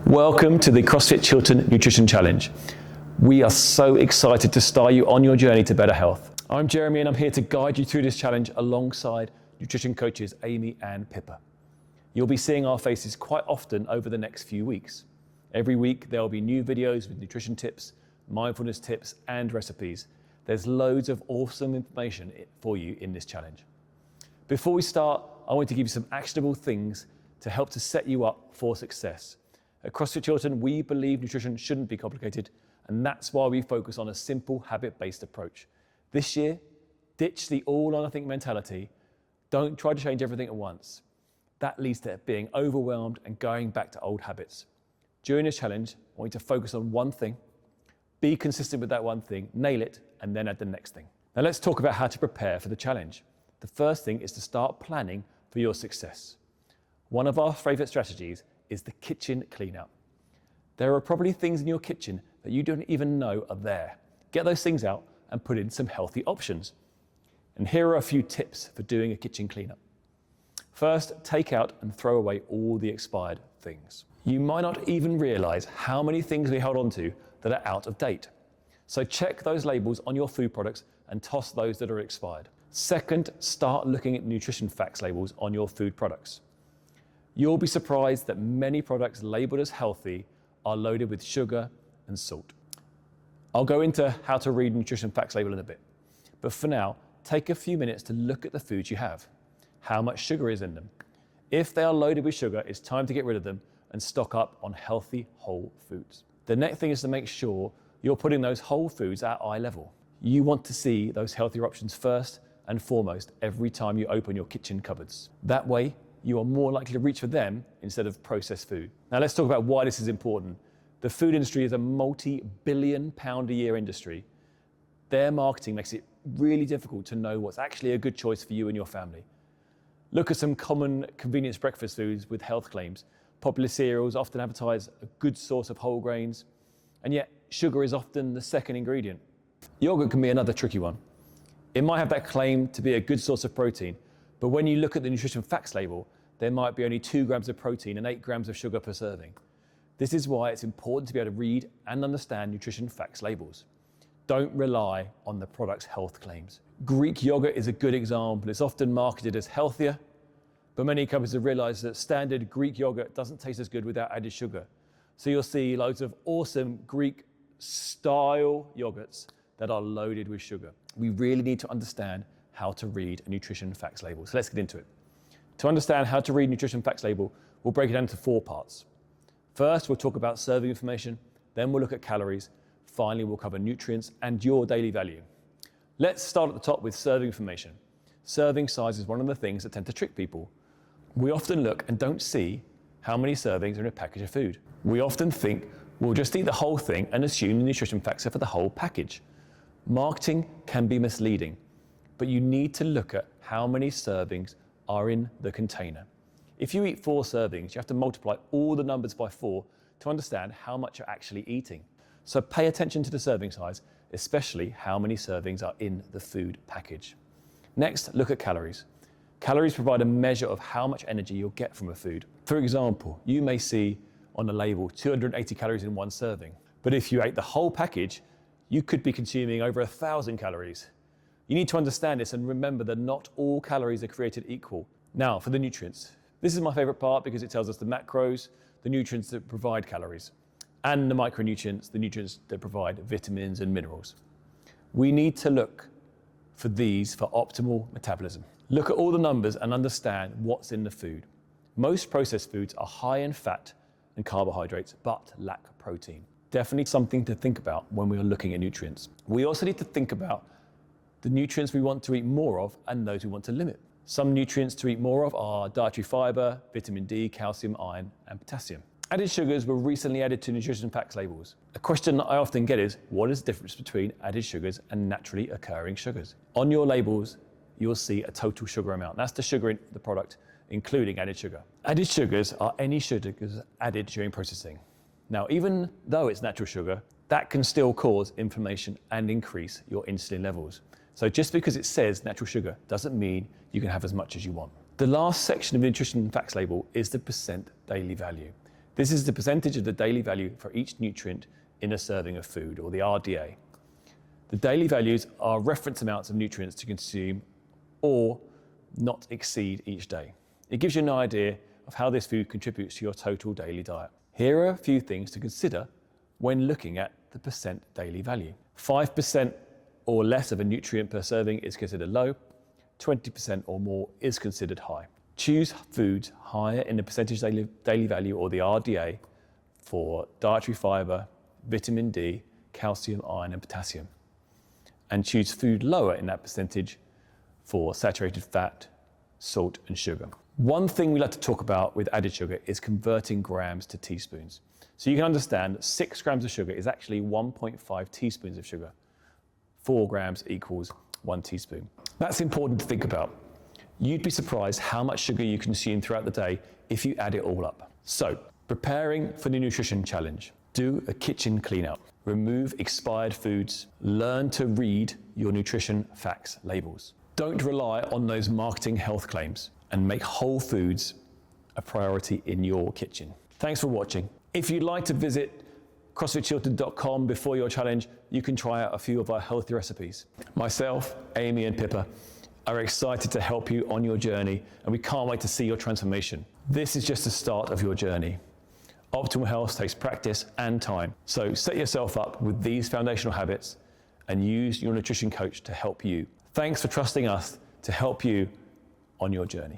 Welcome to the CrossFit Chiltern Nutrition Challenge. We are so excited to start you on your journey to better health. I'm Jeremy and I'm here to guide you through this challenge alongside nutrition coaches Amy and Pippa. You'll be seeing our faces quite often over the next few weeks. Every week there will be new videos with nutrition tips, mindfulness tips and recipes. There's loads of awesome information for you in this challenge. Before we start, I want to give you some actionable things to help to set you up for success. At CrossFit Chiltern, we believe nutrition shouldn't be complicated, and that's why we focus on a simple habit-based approach. This year, ditch the all or nothing mentality. Don't try to change everything at once. That leads to being overwhelmed and going back to old habits. During this challenge, I want you to focus on one thing, be consistent with that one thing, nail it, and then add the next thing. Now let's talk about how to prepare for the challenge. The first thing is to start planning for your success. One of our favorite strategies is the kitchen cleanup. There are probably things in your kitchen that you don't even know are there. Get those things out and put in some healthy options. And here are a few tips for doing a kitchen cleanup. First, take out and throw away all the expired things. You might not even realize how many things we hold on to that are out of date. So check those labels on your food products and toss those that are expired. Second, start looking at nutrition facts labels on your food products. You'll be surprised that many products labeled as healthy are loaded with sugar and salt. I'll go into how to read nutrition facts label in a bit, but for now, take a few minutes to look at the foods you have. How much sugar is in them? If they are loaded with sugar, it's time to get rid of them and stock up on healthy whole foods. The next thing is to make sure you're putting those whole foods at eye level. You want to see those healthier options first and foremost every time you open your kitchen cupboards. That way, you are more likely to reach for them instead of processed food. Now let's talk about why this is important. The food industry is a multi-billion-pound-a-year industry. Their marketing makes it really difficult to know what's actually a good choice for you and your family. Look at some common convenience breakfast foods with health claims. Popular cereals often advertise a good source of whole grains, and yet sugar is often the second ingredient. Yogurt can be another tricky one. It might have that claim to be a good source of protein, but when you look at the nutrition facts label, there might be only 2 grams of protein and 8 grams of sugar per serving. This is why it's important to be able to read and understand nutrition facts labels. Don't rely on the product's health claims. Greek yogurt is a good example. It's often marketed as healthier, but many companies have realized that standard Greek yogurt doesn't taste as good without added sugar. So you'll see loads of awesome Greek style yogurts that are loaded with sugar. We really need to understand how to read a nutrition facts label. So let's get into it. To understand how to read nutrition facts label, we'll break it down into 4 parts. First, we'll talk about serving information, then we'll look at calories, finally we'll cover nutrients and your daily value. Let's start at the top with serving information. Serving size is one of the things that tend to trick people. We often look and don't see how many servings are in a package of food. We often think we'll just eat the whole thing and assume the nutrition facts are for the whole package. Marketing can be misleading, but you need to look at how many servings are in the container. If you eat 4 servings, you have to multiply all the numbers by 4 to understand how much you're actually eating. So pay attention to the serving size, especially how many servings are in the food package. Next, look at calories. Calories provide a measure of how much energy you'll get from a food. For example, you may see on the label 280 calories in 1 serving, but if you ate the whole package, you could be consuming over 1,000 calories. You need to understand this and remember that not all calories are created equal. Now, for the nutrients. This is my favorite part because it tells us the macros, the nutrients that provide calories, and the micronutrients, the nutrients that provide vitamins and minerals. We need to look for these for optimal metabolism. Look at all the numbers and understand what's in the food. Most processed foods are high in fat and carbohydrates, but lack protein. Definitely something to think about when we are looking at nutrients. We also need to think about the nutrients we want to eat more of and those we want to limit. Some nutrients to eat more of are dietary fiber, vitamin D, calcium, iron, and potassium. Added sugars were recently added to nutrition facts labels. A question that I often get is, what is the difference between added sugars and naturally occurring sugars? On your labels, you'll see a total sugar amount. That's the sugar in the product, including added sugar. Added sugars are any sugars added during processing. Now, even though it's natural sugar, that can still cause inflammation and increase your insulin levels. So just because it says natural sugar doesn't mean you can have as much as you want. The last section of the nutrition facts label is the % daily value. This is the percentage of the daily value for each nutrient in a serving of food, or the RDA. The daily values are reference amounts of nutrients to consume or not exceed each day. It gives you an idea of how this food contributes to your total daily diet. Here are a few things to consider when looking at the percent daily value. 5% or less of a nutrient per serving is considered low, 20% or more is considered high. Choose foods higher in the percentage daily value, or the RDA, for dietary fiber, vitamin D, calcium, iron and potassium. And choose food lower in that percentage for saturated fat, salt and sugar. One thing we like to talk about with added sugar is converting grams to teaspoons. So you can understand that 6 grams of sugar is actually 1.5 teaspoons of sugar. 4 grams equals 1 teaspoon. That's important to think about. You'd be surprised how much sugar you consume throughout the day if you add it all up. So, preparing for the nutrition challenge. Do a kitchen clean out. Remove expired foods. Learn to read your nutrition facts labels. Don't rely on those marketing health claims, and make whole foods a priority in your kitchen. Thanks for watching. If you'd like to visit CrossFitChiltern.com before your challenge, you can try out a few of our healthy recipes. Myself, Amy and Pippa are excited to help you on your journey, and we can't wait to see your transformation. This is just the start of your journey. Optimal health takes practice and time. So set yourself up with these foundational habits and use your nutrition coach to help you. Thanks for trusting us to help you on your journey.